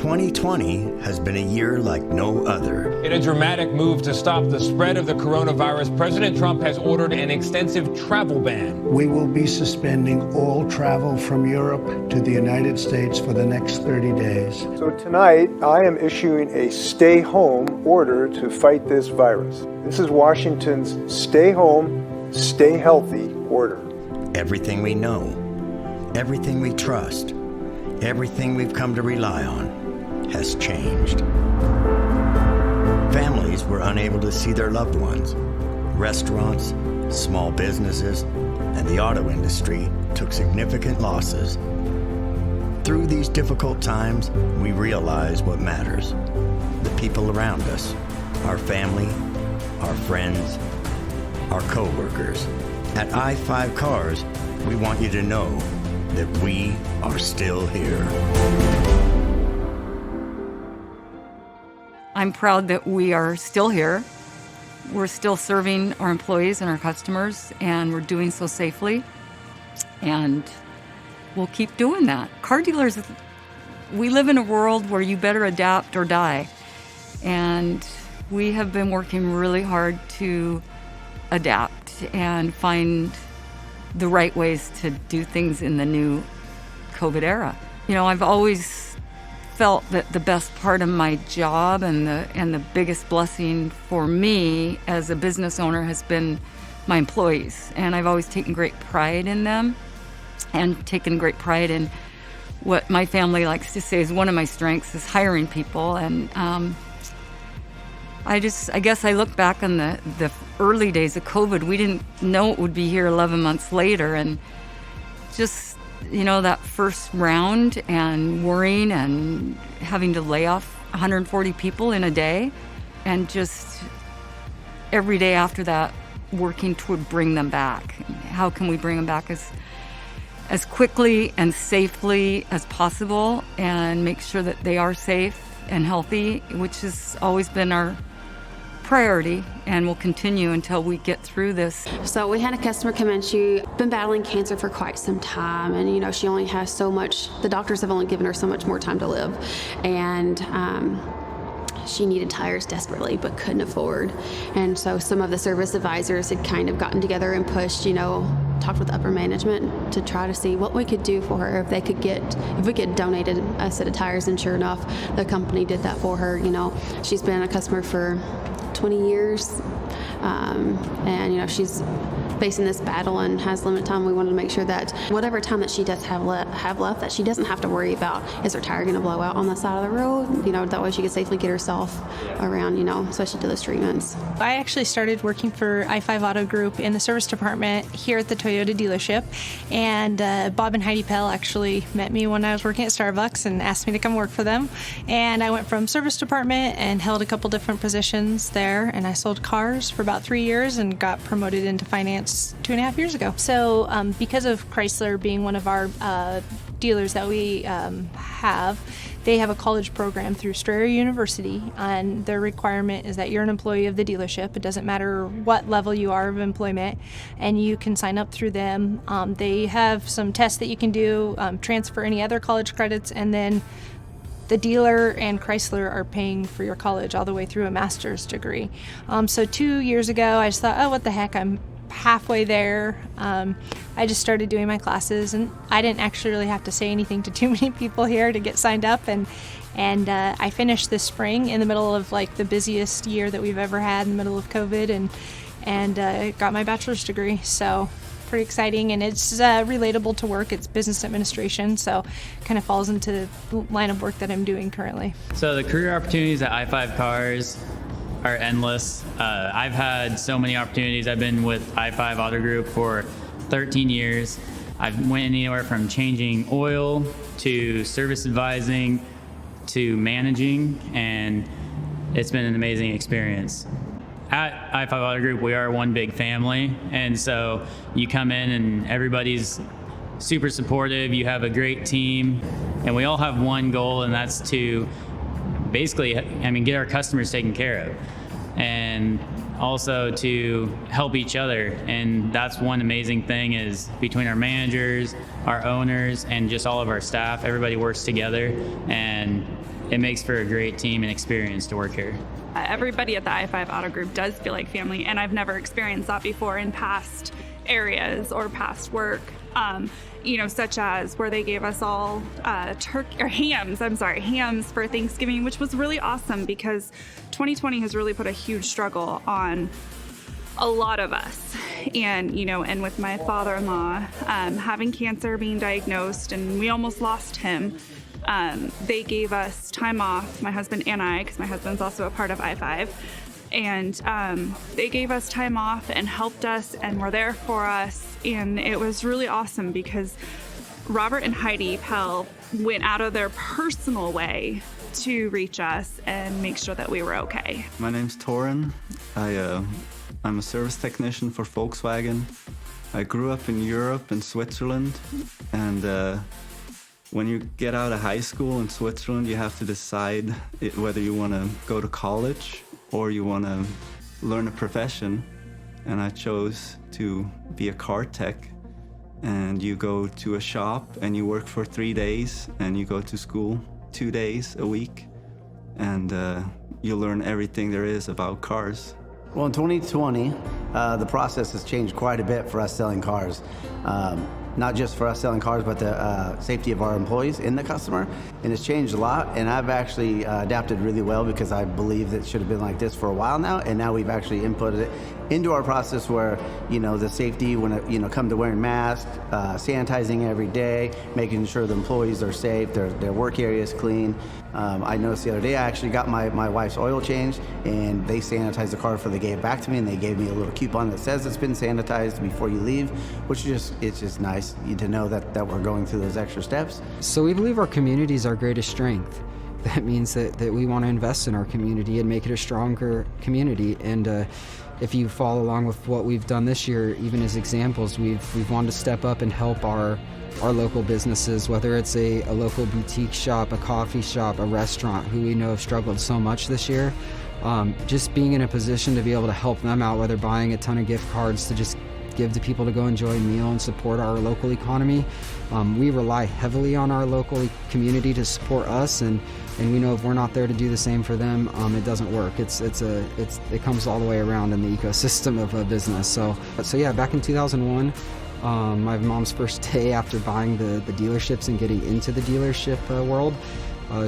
2020 has been a year like no other. In a dramatic move to stop the spread of the coronavirus, President Trump has ordered an extensive travel ban. We will be suspending all travel from Europe to the United States for the next 30 days. So tonight, I am issuing a stay-home order to fight this virus. This is Washington's stay home, stay healthy order. Everything we know, everything we trust, everything we've come to rely on has changed. Families were unable to see their loved ones. Restaurants, small businesses, and the auto industry took significant losses. Through these difficult times, we realize what matters. The people around us, our family, our friends, our co-workers. At I-5 Cars, we want you to know that we are still here. I'm proud that we are still here. We're still serving our employees and our customers, and we're doing so safely. And we'll keep doing that. Car dealers, we live in a world where you better adapt or die. And we have been working really hard to adapt and find the right ways to do things in the new COVID era. You know, I've always felt that the best part of my job and the biggest blessing for me as a business owner has been my employees. And I've always taken great pride in them and taken great pride in what my family likes to say is one of my strengths is hiring people. And I guess I look back on the early days of COVID. We didn't know it would be here 11 months later. And just, you know, that first round and worrying and having to lay off 140 people in a day. And just every day after that, working to bring them back. How can we bring them back as quickly and safely as possible and make sure that they are safe and healthy, which has always been our priority and will continue until we get through this. So we had a customer come in. She's been battling cancer for quite some time, and you know, she only has so much, the doctors have only given her so much more time to live, and she needed tires desperately but couldn't afford. And so some of the service advisors had kind of gotten together and pushed, you know, talked with upper management to try to see what we could do for her, if we could donate a set of tires. And sure enough, the company did that for her. You know, she's been a customer for 20 years, and you know, she's facing this battle and has limited time. We wanted to make sure that whatever time that she does have left, that she doesn't have to worry about, is her tire going to blow out on the side of the road? You know, that way she could safely get herself around, you know, especially to those treatments. I actually started working for I-5 Auto Group in the service department here at the Toyota dealership, and Bob and Heidi Pell actually met me when I was working at Starbucks and asked me to come work for them. And I went from service department and held a couple different positions there, and I sold cars for about 3 years and got promoted into finance 2.5 years ago. So because of Chrysler being one of our dealers that we have, they have a college program through Strayer University, and their requirement is that you're an employee of the dealership. It doesn't matter what level you are of employment, and you can sign up through them. They have some tests that you can do, transfer any other college credits, and then the dealer and Chrysler are paying for your college all the way through a master's degree. So 2 years ago, I just thought, oh, what the heck, I'm halfway there. I just started doing my classes, and I didn't actually really have to say anything to too many people here to get signed up, and I finished this spring in the middle of like the busiest year that we've ever had in the middle of COVID, and got my bachelor's degree. So pretty exciting, and it's relatable to work. It's business administration, so kind of falls into the line of work that I'm doing currently. So the career opportunities at I-5 Cars are endless. I've had so many opportunities. I've been with I-5 Auto Group for 13 years. I've went anywhere from changing oil to service advising to managing, and it's been an amazing experience. At I-5 Auto Group, we are one big family, and so you come in and everybody's super supportive. You have a great team, and we all have one goal, and that's to basically, get our customers taken care of, and also to help each other. And that's one amazing thing, is between our managers, our owners, and just all of our staff, everybody works together, and it makes for a great team and experience to work here. Everybody at the I-5 Auto Group does feel like family, and I've never experienced that before in past areas or past work. Such as where they gave us all hams for Thanksgiving, which was really awesome because 2020 has really put a huge struggle on a lot of us. And with my father-in-law having cancer, being diagnosed, and we almost lost him, they gave us time off, my husband and I, because my husband's also a part of I-5. And they gave us time off and helped us and were there for us. And it was really awesome because Robert and Heidi Pell went out of their personal way to reach us and make sure that we were okay. My name's Torin. I'm a service technician for Volkswagen. I grew up in Europe and Switzerland. And when you get out of high school in Switzerland, you have to decide whether you want to go to college or you want to learn a profession. And I chose to be a car tech. And you go to a shop and you work for 3 days and you go to school 2 days a week. And you learn everything there is about cars. Well, in 2020, the process has changed quite a bit for us selling cars. Not just for us selling cars, but the safety of our employees in the customer. And it's changed a lot, and I've actually adapted really well because I believe that it should have been like this for a while now, and now we've actually inputted it into our process where, the safety when it, come to wearing masks, sanitizing every day, making sure the employees are safe, their work area is clean. I noticed the other day I actually got my wife's oil changed, and they sanitized the car before they gave it back to me, and they gave me a little coupon that says it's been sanitized before you leave, which is it's just nice to know that we're going through those extra steps. So we believe our community is our greatest strength. That means that we want to invest in our community and make it a stronger community. And if you follow along with what we've done this year, even as examples, we've wanted to step up and help our local businesses, whether it's a local boutique shop, a coffee shop, a restaurant, who we know have struggled so much this year. Just being in a position to be able to help them out, whether buying a ton of gift cards to just give to people to go enjoy a meal and support our local economy. We rely heavily on our local community to support us, and we know if we're not there to do the same for them, it doesn't work. It comes all the way around in the ecosystem of a business. So yeah, back in 2001, my mom's first day after buying the dealerships and getting into the dealership world,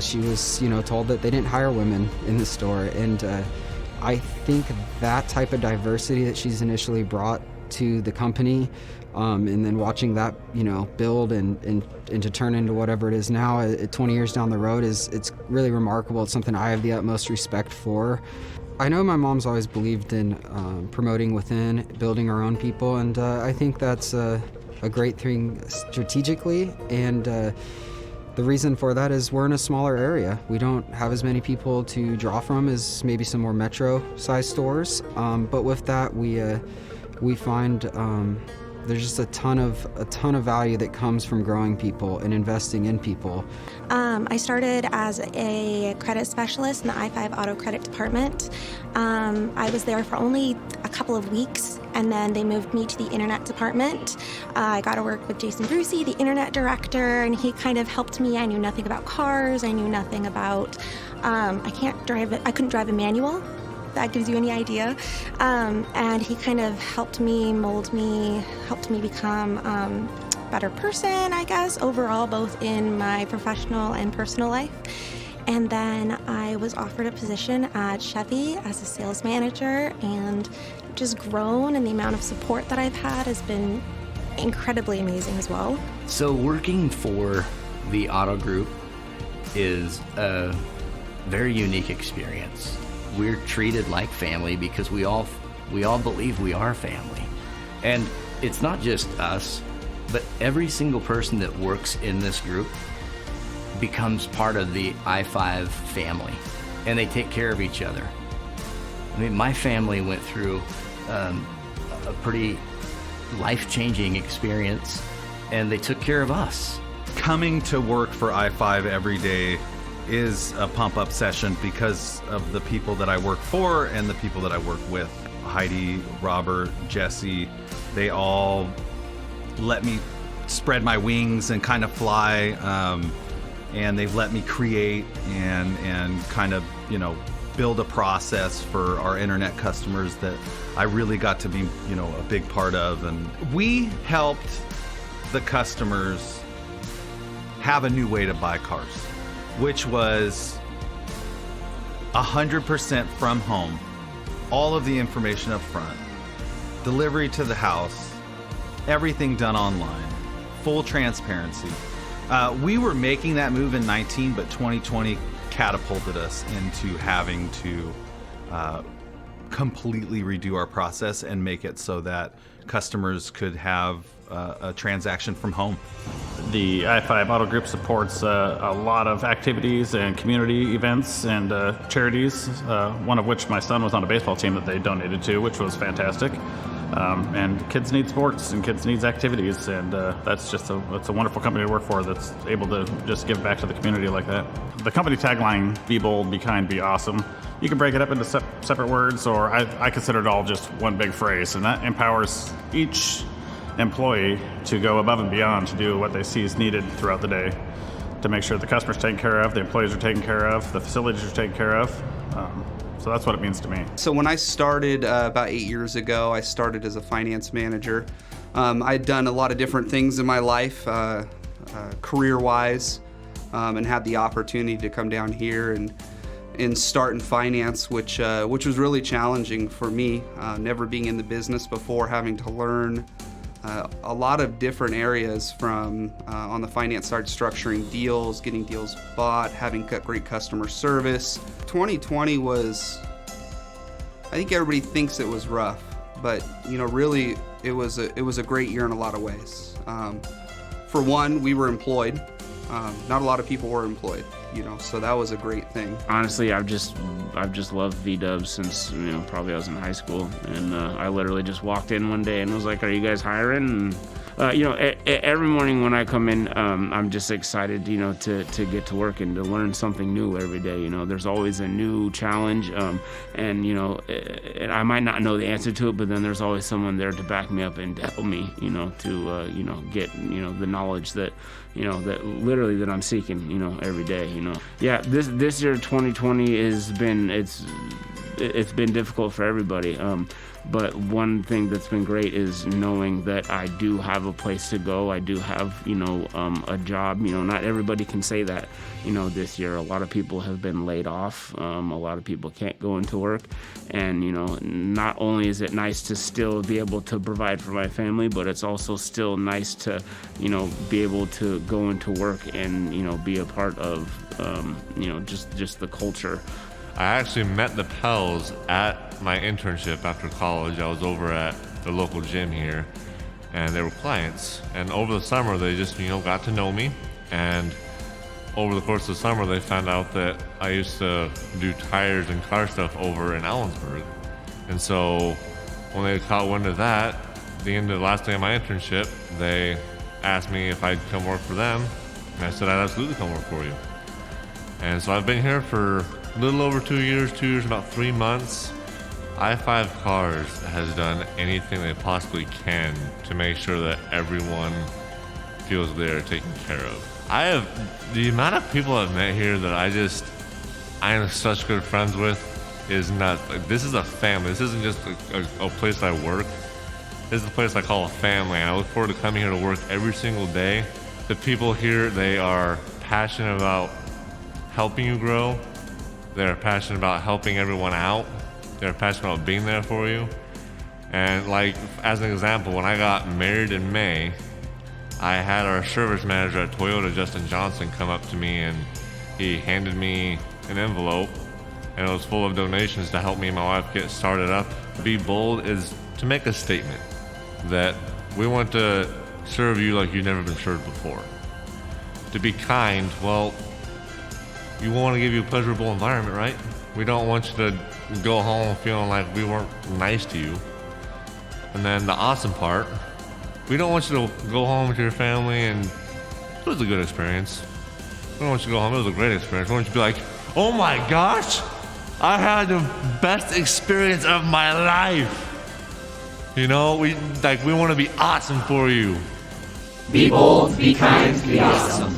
she was told that they didn't hire women in the store, and I think that type of diversity that she's initially brought to the company, and then watching that build and to turn into whatever it is now 20 years down the road it's really remarkable. It's something I have the utmost respect for. I know my mom's always believed in promoting within, building our own people, and I think that's a great thing strategically, and the reason for that is we're in a smaller area. We don't have as many people to draw from as maybe some more metro-sized stores, but with that we find there's just a ton of value that comes from growing people and investing in people. I started as a credit specialist in the I-5 Auto Credit Department. I was there for only a couple of weeks, and then they moved me to the Internet Department. I got to work with Jason Brucey, the Internet Director, and he kind of helped me. I knew nothing about cars. I knew nothing about, I couldn't drive a manual. That gives you any idea. And he kind of helped me mold me, helped me become a better person, I guess, overall, both in my professional and personal life. And then I was offered a position at Chevy as a sales manager, and just grown, and the amount of support that I've had has been incredibly amazing as well. So working for the Auto Group is a very unique experience. We're treated like family because we all believe we are family. And it's not just us, but every single person that works in this group becomes part of the I-5 family, and they take care of each other. I mean, my family went through a pretty life-changing experience, and they took care of us. Coming to work for I-5 every day is a pump-up session because of the people that I work for and the people that I work with. Heidi, Robert, Jesse, they all let me spread my wings and kind of fly. and they've let me create and kind of, you know, build a process for our internet customers that I really got to be, you know, a big part of. And we helped the customers have a new way to buy cars, which was 100% from home, all of the information up front, delivery to the house, everything done online, full transparency. We were making that move in 19, but 2020 catapulted us into having to completely redo our process and make it so that customers could have a transaction from home. The I-5 Auto Group supports a lot of activities and community events and charities, one of which my son was on a baseball team that they donated to, which was fantastic. And kids need sports and kids need activities, and that's a wonderful company to work for that's able to just give back to the community like that. The company tagline, be bold, be kind, be awesome. You can break it up into separate words, or I consider it all just one big phrase, and that empowers each employee to go above and beyond to do what they see is needed throughout the day to make sure the customer's taken care of, the employees are taken care of, the facilities are taken care of. So that's what it means to me. So when I started about 8 years ago, I started as a finance manager. I'd done a lot of different things in my life, career-wise, and had the opportunity to come down here and start in finance, which was really challenging for me, never being in the business before, having to learn a lot of different areas from on the finance side, structuring deals, getting deals bought, having great customer service. 2020 was, I think everybody thinks it was rough, but you know, really it was a great year in a lot of ways. For one, we were employed. Not a lot of people were employed, you know, so that was a great thing. Honestly, I've just loved V-Dubs since, you know, probably I was in high school, and I literally just walked in one day and was like, "Are you guys hiring?" And you know, every morning when I come in, I'm just excited, you know, to get to work and to learn something new every day. You know, there's always a new challenge, and you know, and I might not know the answer to it, but then there's always someone there to back me up and help me, you know, to you know, get, you know, the knowledge that, you know, that literally that I'm seeking, you know, every day. You know, yeah, this year 2020 has been it's been difficult for everybody. But one thing that's been great is knowing that I do have a place to go. I do have, you know, a job. You know, not everybody can say that, you know, this year. A lot of people have been laid off. A lot of people can't go into work. And, you know, not only is it nice to still be able to provide for my family, but it's also still nice to, you know, be able to go into work and, you know, be a part of, you know, just the culture. I actually met the Pells at my internship after college. I was over at the local gym here, and they were clients. And over the summer, they just, you know, got to know me. And over the course of the summer, they found out that I used to do tires and car stuff over in Ellensburg. And so when they caught wind of that, the last day of my internship, they asked me if I'd come work for them. And I said, I'd absolutely come work for you. And so I've been here for a little over 2 years, about 3 months. I-5 Cars has done anything they possibly can to make sure that everyone feels they're taken care of. The amount of people I've met here that I am such good friends with is nuts. Like, this is a family. This isn't just a place I work. This is a place I call a family. And I look forward to coming here to work every single day. The people here, they are passionate about helping you grow. They're passionate about helping everyone out. They're passionate about being there for you. And like, as an example, when I got married in May, I had our service manager at Toyota, Justin Johnson, come up to me and he handed me an envelope, and it was full of donations to help me and my wife get started up. Be bold is to make a statement that we want to serve you like you've never been served before. To be kind, well, you want to give you a pleasurable environment, right? We don't want you to go home feeling like we weren't nice to you. And then the awesome part, we don't want you to go home to your family and it was a good experience. We don't want you to go home, it was a great experience. We want you to be like, oh my gosh, I had the best experience of my life. You know, we want to be awesome for you. Be bold, be kind, be awesome.